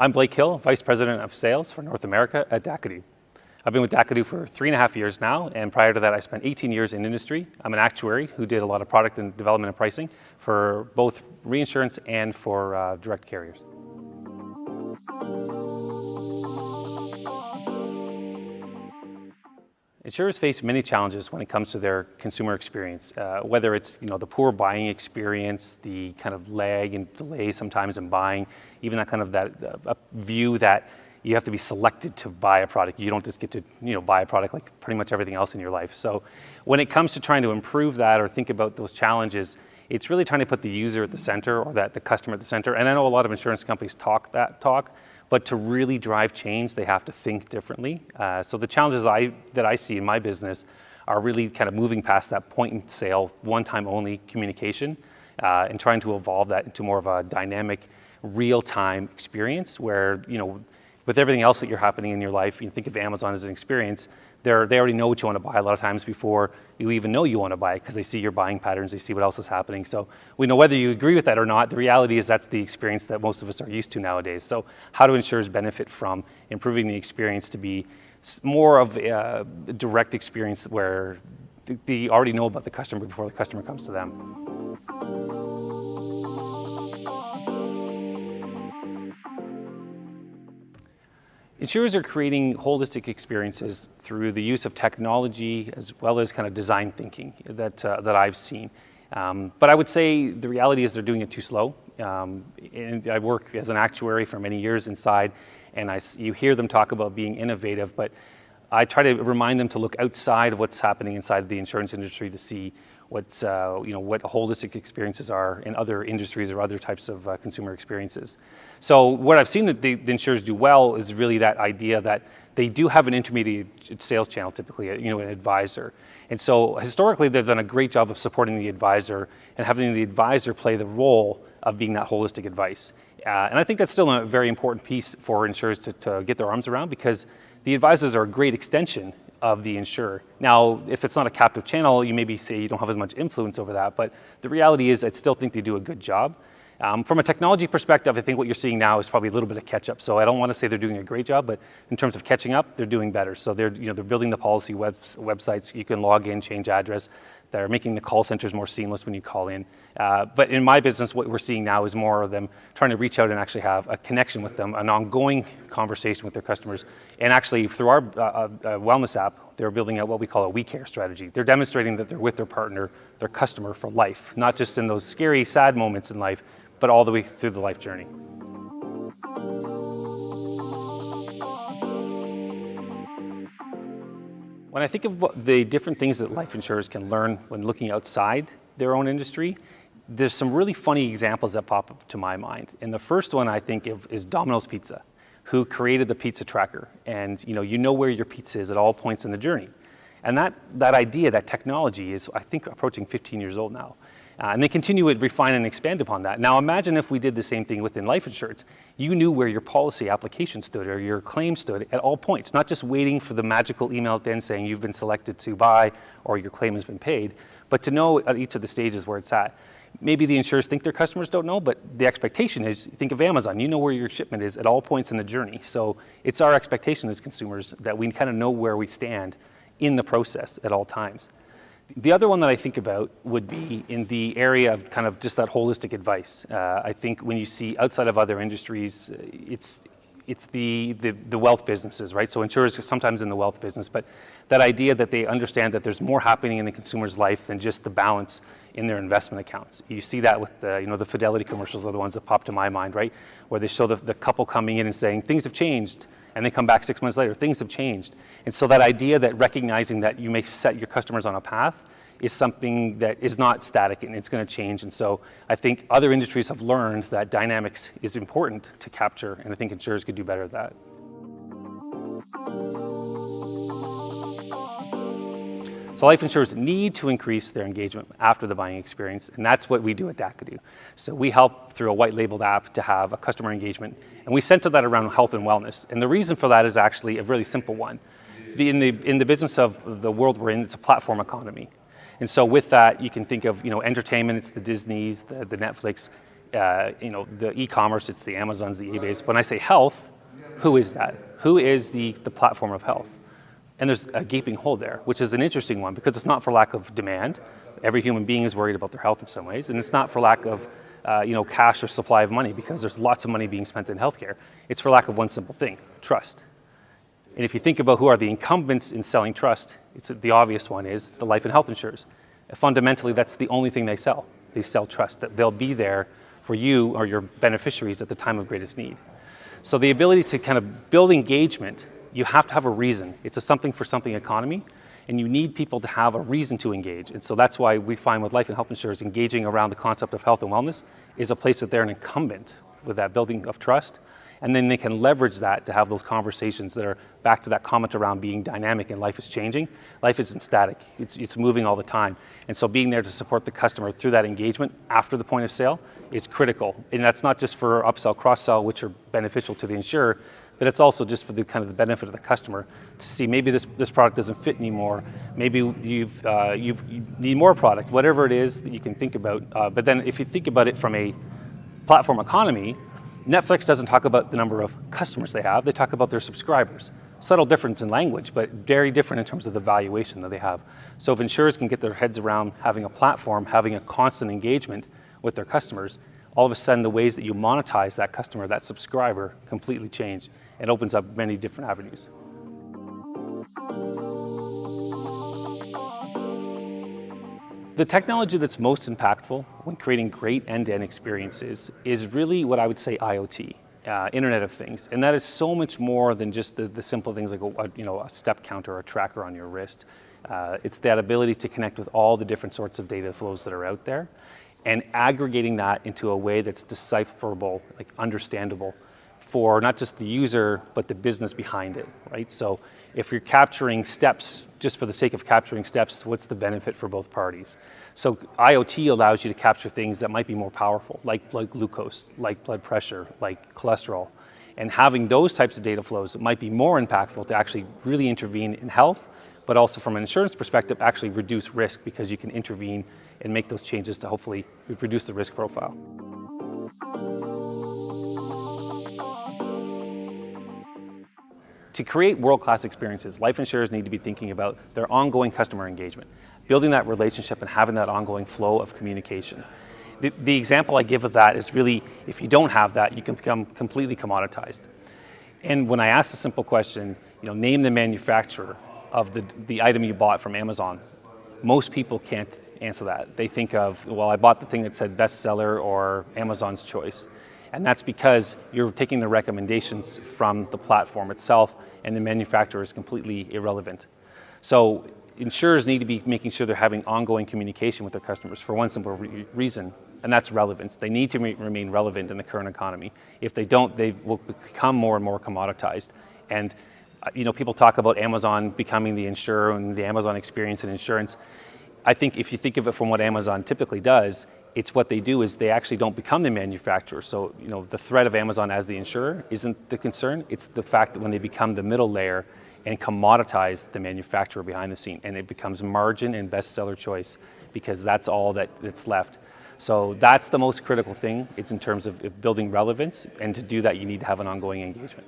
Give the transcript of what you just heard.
I'm Blake Hill, Vice President of Sales for North America at Dacadoo. I've been with Dacadoo for 3.5 years now, and prior to that I spent 18 years in industry. I'm an actuary who did a lot of product and development and pricing for both reinsurance and for direct carriers. Insurers face many challenges when it comes to their consumer experience, whether it's the poor buying experience, the kind of lag and delay sometimes in buying, even that kind of a view that you have to be selected to buy a product. You don't just get to buy a product like pretty much everything else in your life. So when it comes to trying to improve that or think about those challenges, it's really trying to put the user at the center or the customer at the center. And I know a lot of insurance companies talk that talk, but to really drive change, they have to think differently. So the challenges that I see in my business are really kind of moving past that point and sale, one-time only communication, and trying to evolve that into more of a dynamic, real-time experience where, with everything else that you're happening in your life, you think of Amazon as an experience, they already know what you want to buy a lot of times before you even know you want to buy it because they see your buying patterns, they see what else is happening. So we know whether you agree with that or not, the reality is that's the experience that most of us are used to nowadays. So how do insurers benefit from improving the experience to be more of a direct experience where they already know about the customer before the customer comes to them? Insurers are creating holistic experiences through the use of technology as well as kind of design thinking that I've seen. But I would say the reality is they're doing it too slow. And I work as an actuary for many years inside, and you hear them talk about being innovative, but I try to remind them to look outside of what's happening inside the insurance industry to see what holistic experiences are in other industries or other types of consumer experiences. So what I've seen that the insurers do well is really that idea that they do have an intermediate sales channel, typically, an advisor. And so historically, they've done a great job of supporting the advisor and having the advisor play the role of being that holistic advice. And I think that's still a very important piece for insurers to get their arms around because the advisors are a great extension of the insurer. Now, if it's not a captive channel, you maybe say you don't have as much influence over that, but the reality is I still think they do a good job. From a technology perspective, I think what you're seeing now is probably a little bit of catch up. So I don't want to say they're doing a great job, but in terms of catching up, they're doing better. So they're building the policy websites. You can log in, change address. They're making the call centers more seamless when you call in. But in my business, what we're seeing now is more of them trying to reach out and actually have a connection with them, an ongoing conversation with their customers. And actually, through our wellness app, they're building out what we call a We Care strategy. They're demonstrating that they're with their partner, their customer for life, not just in those scary, sad moments in life, but all the way through the life journey. When I think of the different things that life insurers can learn when looking outside their own industry, there's some really funny examples that pop up to my mind. And the first one I think of is Domino's Pizza, who created the pizza tracker. And you know where your pizza is at all points in the journey. And that idea, that technology is, I think, approaching 15 years old now. And they continue to refine and expand upon that. Now imagine if we did the same thing within life insurance. You knew where your policy application stood or your claim stood at all points, not just waiting for the magical email at the end saying you've been selected to buy or your claim has been paid, but to know at each of the stages where it's at. Maybe the insurers think their customers don't know, but the expectation is, think of Amazon, you know where your shipment is at all points in the journey. So it's our expectation as consumers that we kind of know where we stand in the process at all times. The other one that I think about would be in the area of kind of just that holistic advice. I think when you see outside of other industries, it's the wealth businesses, right? So insurers are sometimes in the wealth business, but that idea that they understand that there's more happening in the consumer's life than just the balance in their investment accounts. You see that with the Fidelity commercials are the ones that pop to my mind, right? Where they show the couple coming in and saying, things have changed. And they come back 6 months later, things have changed. And so that idea that recognizing that you may set your customers on a path is something that is not static and it's going to change. And so I think other industries have learned that dynamics is important to capture, and I think insurers could do better at that. So life insurers need to increase their engagement after the buying experience, and that's what we do at Dacadoo. So we help through a white labeled app to have a customer engagement, and we center that around health and wellness. And the reason for that is actually a really simple one. In the business of the world we're in, it's a platform economy. And so with that, you can think of entertainment, it's the Disneys, the Netflix. the e-commerce, it's the Amazons, the eBays. When I say health, who is that? Who is the platform of health? And there's a gaping hole there, which is an interesting one because it's not for lack of demand. Every human being is worried about their health in some ways, and it's not for lack of cash or supply of money because there's lots of money being spent in healthcare. It's for lack of one simple thing, trust. And if you think about who are the incumbents in selling trust, the obvious one is the life and health insurers. Fundamentally, that's the only thing they sell. They sell trust, that they'll be there for you or your beneficiaries at the time of greatest need. So the ability to kind of build engagement, you have to have a reason. It's a something for something economy, and you need people to have a reason to engage. And so that's why we find with life and health insurers engaging around the concept of health and wellness is a place that they're an incumbent with that building of trust. And then they can leverage that to have those conversations that are back to that comment around being dynamic and life is changing. Life isn't static, it's moving all the time. And so being there to support the customer through that engagement after the point of sale is critical. And that's not just for upsell, cross-sell, which are beneficial to the insurer, but it's also just for the kind of the benefit of the customer to see maybe this product doesn't fit anymore. Maybe you need more product, whatever it is that you can think about. But then if you think about it from a platform economy, Netflix doesn't talk about the number of customers they have, they talk about their subscribers. Subtle difference in language, but very different in terms of the valuation that they have. So if insurers can get their heads around having a platform, having a constant engagement with their customers, all of a sudden the ways that you monetize that customer, that subscriber, completely change. It opens up many different avenues. The technology that's most impactful when creating great end-to-end experiences is really what I would say IoT, Internet of Things. And that is so much more than just the simple things like a step counter or a tracker on your wrist. It's that ability to connect with all the different sorts of data flows that are out there and aggregating that into a way that's decipherable, like understandable for not just the user, but the business behind it, right? So if you're capturing steps just for the sake of capturing steps, what's the benefit for both parties? So IoT allows you to capture things that might be more powerful, like blood glucose, like blood pressure, like cholesterol. And having those types of data flows that might be more impactful to actually really intervene in health, but also from an insurance perspective, actually reduce risk because you can intervene and make those changes to hopefully reduce the risk profile. To create world-class experiences, life insurers need to be thinking about their ongoing customer engagement, building that relationship and having that ongoing flow of communication. The example I give of that is really, if you don't have that, you can become completely commoditized. And when I ask the simple question, name the manufacturer of the item you bought from Amazon, most people can't answer that. They think of, well, I bought the thing that said bestseller or Amazon's choice. And that's because you're taking the recommendations from the platform itself and the manufacturer is completely irrelevant. So insurers need to be making sure they're having ongoing communication with their customers for one simple reason, and that's relevance. They need to remain relevant in the current economy. If they don't, they will become more and more commoditized. And people talk about Amazon becoming the insurer and the Amazon experience in insurance. I think if you think of it from what Amazon typically does, it's what they do is they actually don't become the manufacturer. So, the threat of Amazon as the insurer isn't the concern. It's the fact that when they become the middle layer and commoditize the manufacturer behind the scene, and it becomes margin and bestseller choice because that's all that's left. So that's the most critical thing. It's in terms of building relevance, and to do that, you need to have an ongoing engagement.